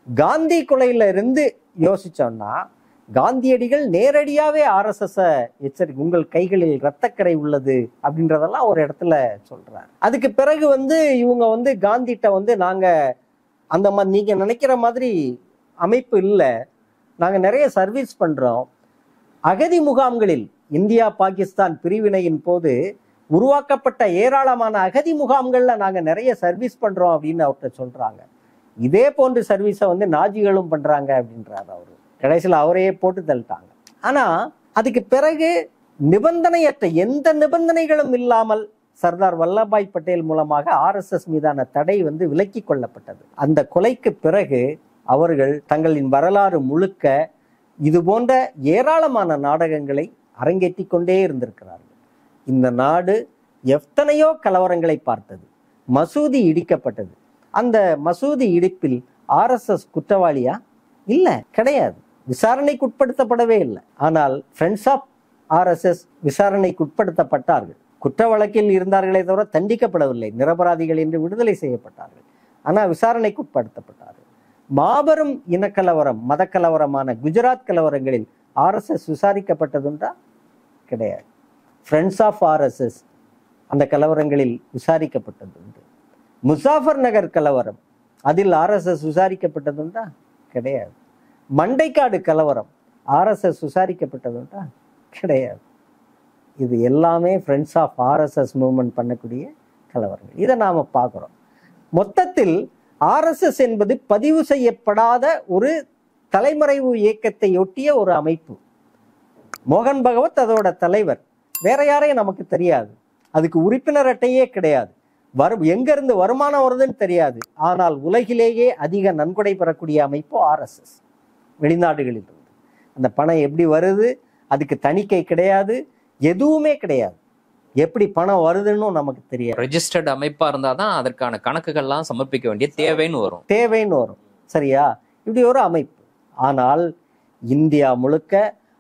காந்தி கொலையில இருந்து யோசிச்சோம்னா காந்தியடிகள் நேரடியாவே RSS எச்சரிக்கை, உங்கள் கைகளில் இரத்தக்கரை உள்ளது அப்படின்றதெல்லாம் ஒரு இடத்துல சொல்றாரு. அதுக்கு பிறகு இவங்க காந்திட்ட நாங்க அந்த மாதிரி நீங்க நினைக்கிற மாதிரி அமைப்பு இல்லை, நாங்க நிறைய சர்வீஸ் பண்றோம். அகதி முகாம்களில் இந்தியா பாகிஸ்தான் பிரிவினையின் போது உருவாக்கப்பட்ட ஏராளமான அகதி முகாம்கள்ல நாங்க நிறைய சர்வீஸ் பண்றோம் அப்படின்னு அவர்கிட்ட சொல்றாங்க. இதே போன்ற சர்வீஸை நாஜிகளும் பண்றாங்க அப்படின்றாரு அவரு. கடைசியில் அவரையே போட்டு தள்ளிட்டாங்க. ஆனா அதுக்கு பிறகு நிபந்தனையற்ற எந்த நிபந்தனைகளும் இல்லாமல் சர்தார் வல்லபாய் பட்டேல் மூலமாக RSS மீதான தடை விலக்கி கொள்ளப்பட்டது. அந்த கொலைக்கு பிறகு அவர்கள் தங்களின் வரலாறு முழுக்க இது போன்ற ஏராளமான நாடகங்களை அரங்கேற்றி கொண்டே இருந்திருக்கிறார்கள். இந்த நாடு எத்தனையோ கலவரங்களை பார்த்தது, மசூதி இடிக்கப்பட்டது. அந்த மசூதி இடிப்பில் RSS குற்றவாளியா? இல்லை, கிடையாது. விசாரணைக்கு உட்படுத்தப்படவே இல்லை. ஆனால் ஃப்ரெண்ட்ஸ் ஆஃப் RSS விசாரணைக்கு உட்படுத்தப்பட்டார்கள். குற்ற வழக்கில் இருந்தார்களே தவிர தண்டிக்கப்படவில்லை, நிரபராதிகள் என்று விடுதலை செய்யப்பட்டார்கள். ஆனால் விசாரணைக்கு உட்படுத்தப்பட்டார்கள். மாபெரும் இனக்கலவரம், மதக்கலவரமான குஜராத் கலவரங்களில் RSS விசாரிக்கப்பட்டதுண்டா? கிடையாது. ஃப்ரெண்ட்ஸ் ஆஃப் RSS அந்த கலவரங்களில் விசாரிக்கப்பட்டதுண்டு. முசாஃபர் நகர் கலவரம், அதில் RSS விசாரிக்கப்பட்டதுண்டா? கிடையாது. மண்டைக்காடு கலவரம் RSS விசாரிக்கப்பட்டதுண்டா? கிடையாது. இது எல்லாமே ஃப்ரெண்ட்ஸ் ஆஃப் RSS மூவ்மெண்ட் பண்ணக்கூடிய கலவரங்கள். இதை நாம பார்க்குறோம். மொத்தத்தில் RSS என்பது பதிவு செய்யப்படாத ஒரு தலைமறைவு இயக்கத்தை ஒட்டிய ஒரு அமைப்பு. மோகன் பகவத் அதோட தலைவர், வேற யாரையும் நமக்கு தெரியாது. அதுக்கு உறுப்பினர் அட்டையே கிடையாது. எங்க இருந்து வருமானம் வருதுன்னு தெரியாது. ஆனால் உலகிலேயே அதிக நன்கொடை பெறக்கூடிய அமைப்பு RSS. வெளிநாடுகளில் இருந்து அந்த பணம் எப்படி வருது, அதுக்கு தணிக்கை கிடையாது, எதுவுமே கிடையாது. எப்படி பணம் வருதுன்னு நமக்கு தெரியாது. ரெஜிஸ்டர்ட் அமைப்பா இருந்தாதான் அதற்கான கணக்குகள்லாம் சமர்ப்பிக்க வேண்டிய தேவைன்னு வரும். சரியா? இப்படி ஒரு அமைப்பு. ஆனால் இந்தியா முழுக்க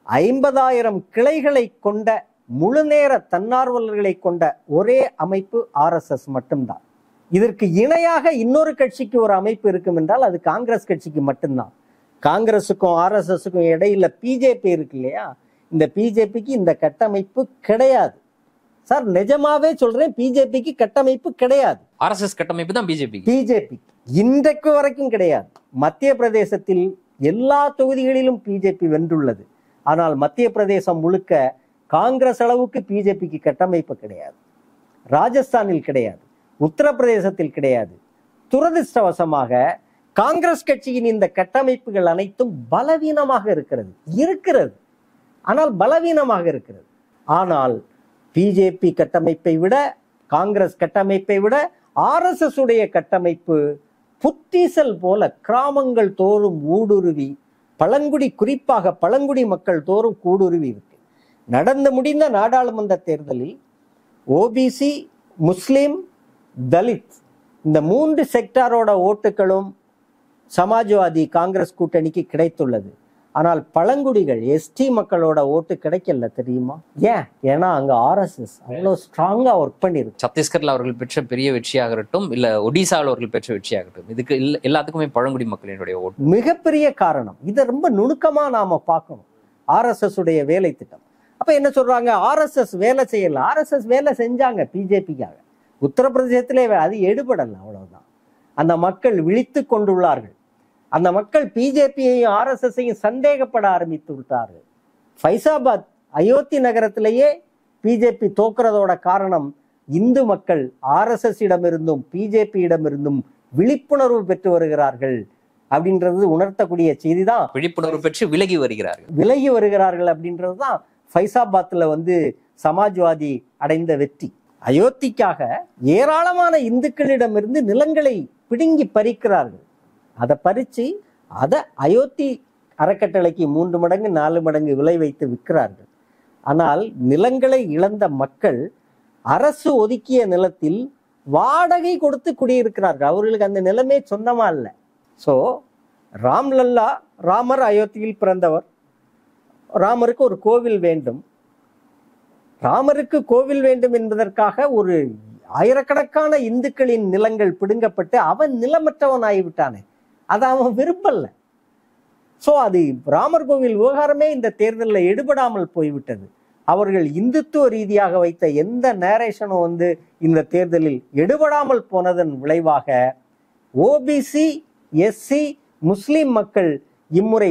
50,000 கிளைகளை கொண்ட முழுநேர தன்னார்வலர்களை கொண்ட ஒரே அமைப்பு RSS மட்டும்தான். இதற்கு இணையாக இன்னொரு கட்சிக்கு ஒரு அமைப்பு இருக்கும் என்றால் அது காங்கிரஸ் கட்சிக்கு மட்டும்தான். காங்கிரஸுக்கும் RSSக்கும் இடையில பிஜேபி இருக்கு இல்லையா, இந்த பிஜேபிக்கு இந்த கட்டமைப்பு கிடையாது. சார் நிஜமாவே சொல்றேன், பிஜேபிக்கு கட்டமைப்பு கிடையாது. RSS கட்டமைப்பு தான் பிஜேபி இன்றைக்கு வரைக்கும் கிடையாது. மத்திய பிரதேசத்தில் எல்லா தொகுதிகளிலும் பிஜேபி வென்றுள்ளது. ஆனால் மத்திய பிரதேசம் முழுக்க காங்கிரஸ் அளவுக்கு பிஜேபிக்கு கட்டமைப்பு கிடையாது. ராஜஸ்தானில் கிடையாது, உத்தரப்பிரதேசத்தில் கிடையாது. துரதிர்ஷ்டவசமாக காங்கிரஸ் கட்சியின் இந்த கட்டமைப்புகள் அனைத்தும் பலவீனமாக இருக்கிறது. ஆனால் பலவீனமாக இருக்கிறது. ஆனால் பிஜேபி கட்டமைப்பை விட, காங்கிரஸ் கட்டமைப்பை விட ஆர்எஸ்எஸ் உடைய கட்டமைப்பு புத்தீசல் போல கிராமங்கள் தோறும் ஊடுருவி குறிப்பாக பழங்குடி மக்கள் தோறும் கூடுருவி இருக்கு. நடந்து முடிந்த நாடாளுமன்ற தேர்தலில் ஓபிசி, முஸ்லிம், தலித் இந்த 3 செக்டாரோட ஓட்டுகளும் சமாஜ்வாதி காங்கிரஸ் கூட்டணிக்கு கிடைத்துள்ளது. ஆனால் பழங்குடிகள் எஸ்டி மக்களோட ஓட்டு கிடைக்கல தெரியுமா? ஏன்னா அங்க ஆர்எஸ்எஸ் அவ்வளவு ஸ்ட்ராங்கா ஒர்க் பண்ணிருக்கு. சத்தீஸ்கர்ல அவர்கள் பெற்ற பெரிய வெற்றியாகட்டும், இல்ல ஒடிசாவில் அவர்கள் பெற்ற வெற்றியாகட்டும், இதுக்கு எல்லாத்துக்குமே பழங்குடி மக்களினுடைய ஓட்டு மிகப்பெரிய காரணம். இதை ரொம்ப நுணுக்கமா நாம பார்க்கணும். ஆர்எஸ்எஸ் உடைய வேலை திட்டம். அப்ப என்ன சொல்றாங்க? ஆர்எஸ்எஸ் வேலை செய்யல. ஆர்எஸ்எஸ் வேலை செஞ்சாங்க பிஜேபிக்காக. உத்தரப்பிரதேசத்திலே அது எடுபடல, அவ்வளவுதான். அந்த மக்கள் விழித்து கொண்டுள்ளார்கள். அந்த மக்கள் பிஜேபியையும் ஆர்எஸ்எஸ்ஸையும் சந்தேகப்பட ஆரம்பித்து விட்டார்கள். ஃபைசாபாத் அயோத்தி நகரத்திலேயே பிஜேபி தோக்குறதோட காரணம் இந்து மக்கள் ஆர்எஸ்எஸ் இடமிருந்தும் பிஜேபி இடமிருந்தும் விழிப்புணர்வு பெற்று வருகிறார்கள் அப்படின்றது உணர்த்தக்கூடிய செய்தி தான். விழிப்புணர்வு பெற்று விலகி வருகிறார்கள் அப்படின்றதுதான் ஃபைசாபாத்ல சமாஜ்வாதி அடைந்த வெற்றி. அயோத்திக்காக ஏராளமான இந்துக்களிடமிருந்து நிலங்களை பிடுங்கி பறிக்கிறார்கள். அதை பறிச்சு அதை அயோத்தி அறக்கட்டளைக்கு 3 மடங்கு 4 மடங்கு விலை வைத்து விற்கிறார்கள். ஆனால் நிலங்களை இழந்த மக்கள் அரசு ஒதுக்கிய நிலத்தில் வாடகை கொடுத்து குடியிருக்கிறார்கள். அவர்களுக்கு அந்த நிலமே சொந்தமா இல்லை. ஸோ ராம்லல்லா, ராமர் அயோத்தியில் பிறந்தவர். ராமருக்கு ஒரு கோவில் வேண்டும். ராமருக்கு கோவில் வேண்டும் என்பதற்காக ஒரு ஆயிரக்கணக்கான இந்துக்களின் நிலங்கள் பிடுங்கப்பட்டு அவன் நிலமற்றவன் ஆகிவிட்டானே. அதை அவன் விரும்பல. ஸோ அது ராமர் கோவில் விவகாரமே இந்த தேர்தலில் எடுபடாமல் போய்விட்டது. அவர்கள் இந்துத்துவ ரீதியாக வைத்த எந்த நேரேஷனும் இந்த தேர்தலில் எடுபடாமல் போனதன் விளைவாக ஓபிசி, எஸ்சி, முஸ்லிம் மக்கள் இம்முறை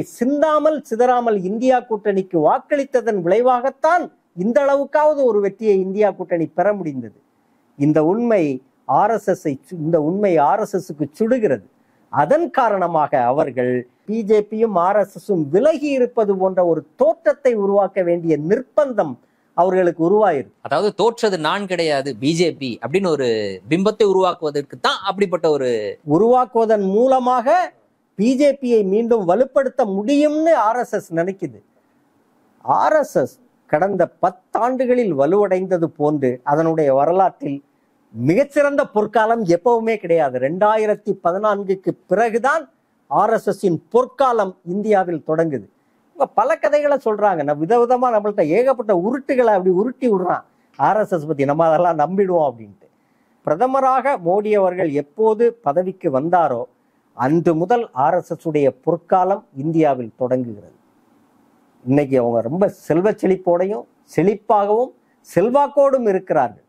சிதறாமல் இந்தியா கூட்டணிக்கு வாக்களித்ததன் விளைவாகத்தான் இந்த அளவுக்காவது ஒரு வெற்றியை இந்தியா கூட்டணி பெற முடிந்தது. இந்த உண்மை ஆர்எஸ்எஸ்க்கு சுடுகிறது. அதன் காரணமாக அவர்கள் பிஜேபியும் ஆர்எஸ்எஸும் விலகி இருப்பது போன்ற ஒரு தோற்றத்தை உருவாக்க வேண்டிய நிர்பந்தம் அவர்களுக்கு உருவாயிருக்கு. அதாவது தோற்றது நான் கிடையாது பிஜேபி அப்படின்னு ஒரு பிம்பத்தை உருவாக்குவதற்கு தான் அப்படிப்பட்ட ஒரு உருவாக்குவதன் மூலமாக பிஜேபியை மீண்டும் வலுப்படுத்த முடியும்னு ஆர்எஸ்எஸ் நினைக்குது. ஆர்எஸ்எஸ் கடந்த 10 ஆண்டுகளில் வலுவடைந்தது போன்று அதனுடைய வரலாற்றில் மிகச்சிறந்த பொற்காலம் எப்பவுமே கிடையாது. 2014க்கு பிறகுதான் ஆர்எஸ்எஸ்ஸின் பொற்காலம் இந்தியாவில் தொடங்குது. பல கதைகளை சொல்றாங்க. விதவிதமா நம்மள்ட்ட ஏகப்பட்ட உருட்டுகளை அப்படி உருட்டி விடுறான் ஆர்எஸ்எஸ் பத்தி. நம்ம அதெல்லாம் நம்பிடுவோம் அப்படின்ட்டு. பிரதமராக மோடி அவர்கள் எப்போது பதவிக்கு வந்தாரோ அன்று முதல் ஆர்எஸ்எஸ் உடைய பொற்காலம் இந்தியாவில் தொடங்குகிறது. இன்னைக்கு அவங்க ரொம்ப செல்வ செழிப்போடையும் செழிப்பாகவும் செல்வாக்கோடும் இருக்கிறார்கள்.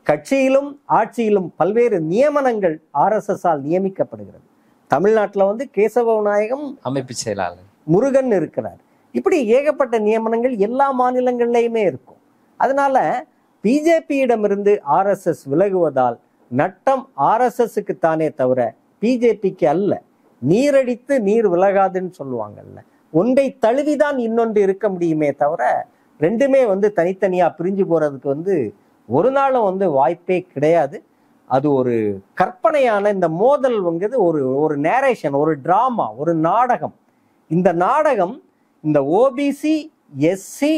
கட்சியிலும் ஆட்சியிலும் பல்வேறு நியமனங்கள் ஆர்எஸ்எஸ் நியமிக்கப்படுகிறது. தமிழ்நாட்டில் கேசவ விநாயகம் அமைப்பு செயலாளர், முருகன் இருக்கிறார். இப்படி ஏகப்பட்ட நியமனங்கள் எல்லா மாநிலங்கள்லையுமே இருக்கும். அதனால பிஜேபியிடமிருந்து ஆர்எஸ்எஸ் விலகுவதால் நட்டம் ஆர்எஸ்எஸ்க்கு தானே தவிர பிஜேபிக்கு அல்ல. நீரடித்து நீர் விலகாதுன்னு சொல்லுவாங்கல்ல, ஒன்றை தழுவிதான் இன்னொன்று இருக்க முடியுமே தவிர ரெண்டுமே தனித்தனியா பிரிஞ்சு போறதுக்கு ஒரு நாளும் வாய்ப்பே கிடையாது. அது ஒரு கற்பனையான இந்த மோதல் ஒரு நேரேஷன், ஒரு டிராமா, ஒரு நாடகம். இந்த நாடகம் இந்த ஓபிசி, எஸ்சி,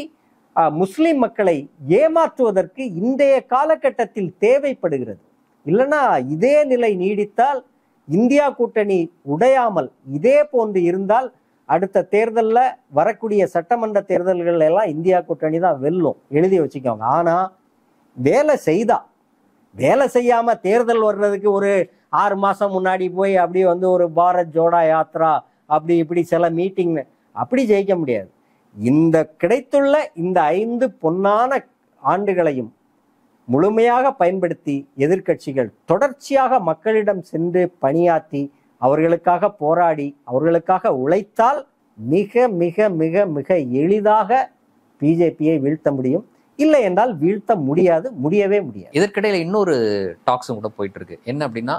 முஸ்லிம் மக்களை ஏமாற்றுவதற்கு இன்றைய காலகட்டத்தில் தேவைப்படுகிறது. இல்லைன்னா இதே நிலை நீடித்தால், இந்தியா கூட்டணி உடையாமல் இதே போன்று இருந்தால் அடுத்த தேர்தலில் வரக்கூடிய சட்டமன்ற தேர்தல்கள் எல்லாம் இந்தியா கூட்டணி தான் வெல்லும். எழுதி வச்சுக்கோங்க. ஆனா வேலை செய்யாம தேர்தல் வர்றதுக்கு ஒரு 6 மாசம் முன்னாடி போய் அப்படி ஒரு பாரத் ஜோடா யாத்ரா அப்படி இப்படி சில மீட்டிங் அப்படி ஜெயிக்க முடியாது. இந்த கிடைத்துள்ள இந்த 5 பொன்னான ஆண்டுகளையும் முழுமையாக பயன்படுத்தி எதிர்க்கட்சிகள் தொடர்ச்சியாக மக்களிடம் சென்று பணியாற்றி அவர்களுக்காக போராடி அவர்களுக்காக உழைத்தால் மிக மிக மிக மிக எளிதாக பிஜேபியை வீழ்த்த முடியும். இல்லை என்றால் வீழ்த்த முடியவே முடியாது. இதற்கிடையில இன்னொரு டாக்ஸும் கூட போயிட்டு இருக்கு. என்ன அப்படின்னா,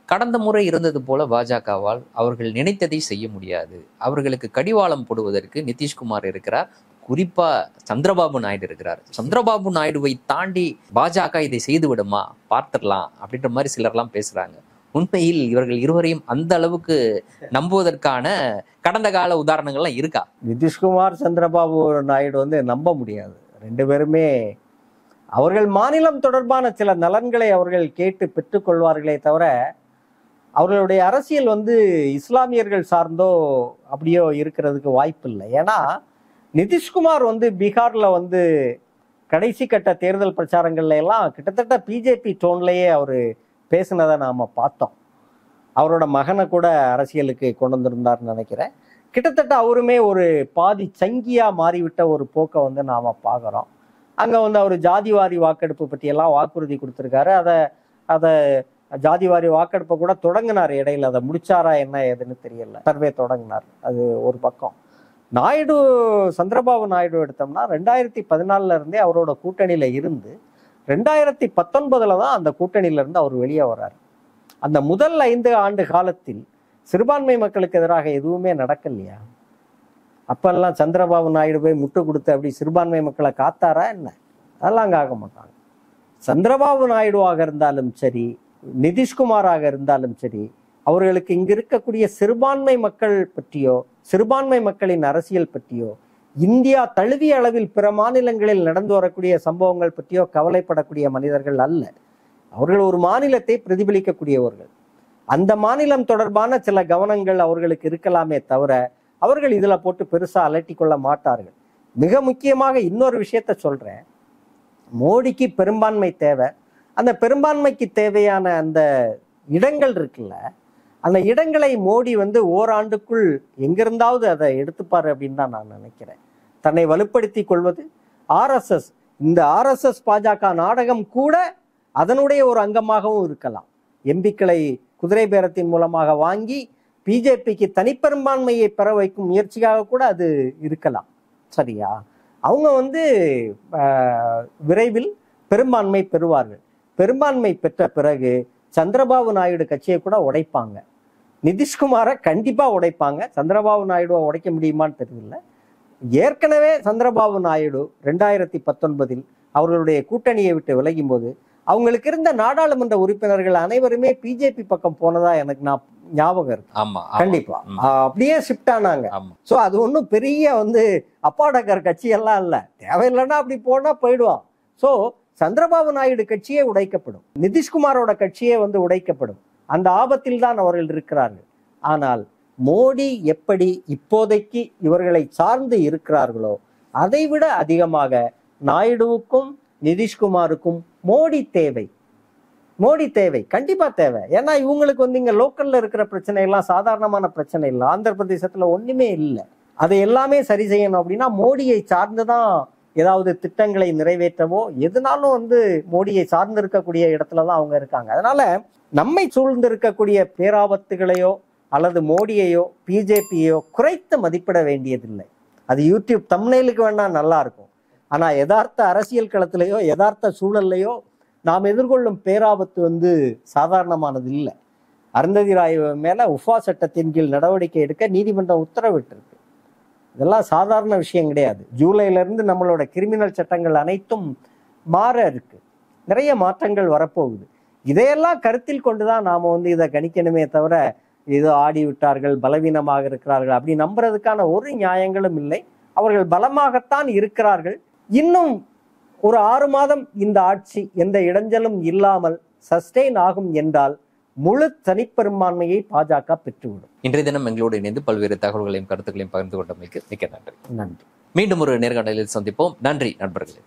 கடந்த முறை இருந்தது போல பாஜகவால் அவர்கள் நினைத்ததை செய்ய முடியாது. அவர்களுக்கு கடிவாளம் போடுவதற்கு நிதிஷ்குமார் இருக்கிறார். குறிப்பா சந்திரபாபு நாயுடு இருக்கிறார். சந்திரபாபு நாயுடுவை தாண்டி பாஜக இதை செய்து விடுமா, பார்த்துடலாம் அப்படின்ற மாதிரி சிலர்லாம் பேசுறாங்க. உண்மையில் இவர்கள் இருவரையும் அந்த அளவுக்கு நம்புவதற்கான கடந்த கால உதாரணங்கள்லாம் இருக்கா? நிதிஷ்குமார் சந்திரபாபு நாயுடு நம்ப முடியாது. ரெண்டு பேருமே அவர்கள் மாநிலம் தொடர்பான சில நலன்களை அவர்கள் கேட்டு பெற்றுக்கொள்வார்களே தவிர அவர்களுடைய அரசியல் இஸ்லாமியர்கள் சார்ந்தோ அப்படியோ இருக்கிறதுக்கு வாய்ப்பு இல்லை. ஏன்னா நிதிஷ்குமார் பீகார்ல கடைசி கட்ட தேர்தல் பிரச்சாரங்கள்ல எல்லாம் கிட்டத்தட்ட பிஜேபி டோன்லயே அவர் பேசினதை நாம பார்த்தோம். அவரோட மகனை கூட அரசியலுக்கு கொண்டு வந்திருந்தார்னு நினைக்கிறேன். கிட்டத்தட்ட அவருமே ஒரு பாதி சங்கியா மாறிவிட்ட ஒரு போக்கை நாம பார்க்குறோம். அங்க அவர் ஜாதிவாரி வாக்கெடுப்பு பற்றியெல்லாம் வாக்குறுதி கொடுத்துருக்காரு. அதை ஜாதிவாரி வாக்கெடுப்பை கூட தொடங்கினார் இடையில. அதை முடிச்சாரா என்ன ஏதுன்னு தெரியல. சர்வே தொடங்கினார். அது ஒரு பக்கம். நாயுடு, சந்திரபாபு நாயுடு எடுத்தோம்னா 2014 இருந்தே அவரோட கூட்டணியில இருந்து 2019 தான் அந்த கூட்டணியில இருந்து அவர் வெளியே வர்றாரு. அந்த முதல் 5 ஆண்டு காலத்தில் சிறுபான்மை மக்களுக்கு எதிராக எதுவுமே நடக்கலையா? அப்பெல்லாம் சந்திரபாபு நாயுடு போய் முட்டு கொடுத்து அப்படி சிறுபான்மை மக்களை காத்தாரா என்ன? அதெல்லாம் காக்க மாட்டாங்க. சந்திரபாபு நாயுடுவாக இருந்தாலும் சரி, நிதிஷ்குமாராக இருந்தாலும் சரி, அவர்களுக்கு இங்க இருக்கக்கூடிய சிறுபான்மை மக்கள் பற்றியோ சிறுபான்மை மக்களின் அரசியல் பற்றியோ இந்தியா தழுவிய அளவில் பிற மாநிலங்களில் நடந்து வரக்கூடிய சம்பவங்கள் பற்றியோ கவலைப்படக்கூடிய மனிதர்கள் அல்ல. அவர்கள் ஒரு மாநிலத்தை பிரதிபலிக்கக்கூடியவர்கள். அந்த மாநிலம் தொடர்பான சில கவனங்கள் அவர்களுக்கு இருக்கலாமே தவிர அவர்கள் இதுல போட்டு பெருசா அலட்டி கொள்ள மாட்டார்கள். மிக முக்கியமாக இன்னொரு விஷயத்த சொல்றேன். மோடிக்கு பெரும்பான்மை தேவை. அந்த பெரும்பான்மைக்கு தேவையான அந்த இடங்கள் இருக்குல்ல, அந்த இடங்களை மோடி ஓராண்டுக்குள் எங்கிருந்தாவது அதை எடுத்துப்பாரு அப்படின்னு தான் நான் நினைக்கிறேன். தன்னை வலுப்படுத்தி கொள்வது RSS, இந்த RSS பாஜக நாடகம் கூட அதனுடைய ஒரு அங்கமாகவும் இருக்கலாம். எம்பிக்களை குதிரை பேரத்தின் மூலமாக வாங்கி பிஜேபிக்கு தனிப்பெரும்பான்மையை பெற வைக்கும் முயற்சியாக கூட அது இருக்கலாம். சரியா? அவங்க விரைவில் பெரும்பான்மை பெறுவார்கள். பெரும்பான்மை பெற்ற பிறகு சந்திரபாபு நாயுடு கட்சியை கூட உடைப்பாங்க. நிதிஷ்குமாரை கண்டிப்பா உடைப்பாங்க. சந்திரபாபு நாயுடுவை உடைக்க முடியுமான்னு தெரியல. ஏற்கனவே சந்திரபாபு நாயுடு 2019 அவர்களுடைய கூட்டணியை விட்டு விலகும் போது அவங்களுக்கு இருந்த நாடாளுமன்ற உறுப்பினர்கள் அனைவருமே பிஜேபி பக்கம் போனதா எனக்கு ஞாபகம் இருக்கு. கண்டிப்பா அப்படியே ஷிஃப்ட் ஆனாங்க. சோ அது ஒன்றும் பெரிய அப்பாடக்கர் கட்சி எல்லாம் இல்ல. தேவையில்லைன்னா அப்படி போனா போயிடுவான். சோ சந்திரபாபு நாயுடு கட்சியே உடைக்கப்படும், நிதிஷ்குமாரோட கட்சியே உடைக்கப்படும். அந்த ஆபத்தில் தான் அவர்கள் இருக்கிறார்கள். ஆனால் மோடி எப்படி இப்போதைக்கு இவர்களை சார்ந்து இருக்கிறார்களோ அதைவிட அதிகமாக நாயுடுவுக்கும் நிதிஷ்குமாருக்கும் மோடி தேவை. மோடி தேவை, கண்டிப்பா தேவை. ஏன்னா இவங்களுக்கு இங்க லோக்கல்ல இருக்கிற பிரச்சனை எல்லாம் சாதாரணமான பிரச்சனை இல்லை. ஆந்திர பிரதேசத்துல ஒண்ணுமே இல்லை. அதை எல்லாமே சரி செய்யணும் அப்படின்னா மோடியை சார்ந்துதான் ஏதாவது திட்டங்களை நிறைவேற்றவோ எதுனாலும் மோடியை சார்ந்து இருக்கக்கூடிய இடத்துலதான் அவங்க இருக்காங்க. அதனால நம்மை சூழ்ந்து இருக்கக்கூடிய பேராபத்துகளையோ அல்லது மோடியையோ பிஜேபியோ குறைத்து மதிப்பிட வேண்டியதில்லை. அது யூடியூப் தம்ப்நெயிலுக்கு வேணா நல்லா இருக்கும். ஆனா யதார்த்த அரசியல் களத்திலேயோ யதார்த்த சூழல்லையோ நாம் எதிர்கொள்ளும் பேராபத்து சாதாரணமானது இல்லை. அருந்ததி ராய் மேல உஃபா சட்டத்தின் கீழ் நடவடிக்கை எடுக்க நீதிமன்றம் உத்தரவிட்டிருக்கு. இதெல்லாம் சாதாரண விஷயம் கிடையாது. ஜூலைல இருந்து நம்மளோட கிரிமினல் சட்டங்கள் அனைத்தும் மாற இருக்கு. நிறைய மாற்றங்கள் வரப்போகுது. இதையெல்லாம் கருத்தில் கொண்டுதான் நாம இதை கணிக்கணுமே தவிர ஏதோ ஆடி விட்டார்கள், பலவீனமாக இருக்கிறார்கள் அப்படி நம்புறதுக்கான ஒரு நியாயங்களும் இல்லை. அவர்கள் பலமாகத்தான் இருக்கிறார்கள். இன்னும் ஒரு 6 மாதம் இந்த ஆட்சி எந்த இடைஞ்சலும் இல்லாமல் சஸ்டெயின் ஆகும் என்றால் முழு தனிப்பெரும்பான்மையை பாஜக பெற்றுவிடும். இன்றைய தினம் எங்களோடு இணைந்து பல்வேறு தகவல்களையும் கருத்துக்களையும் பகிர்ந்து கொண்டமைக்கு மிக்க நன்றி. நன்றி. மீண்டும் ஒரு நேர்காணலில் சந்திப்போம். நன்றி நண்பர்களே.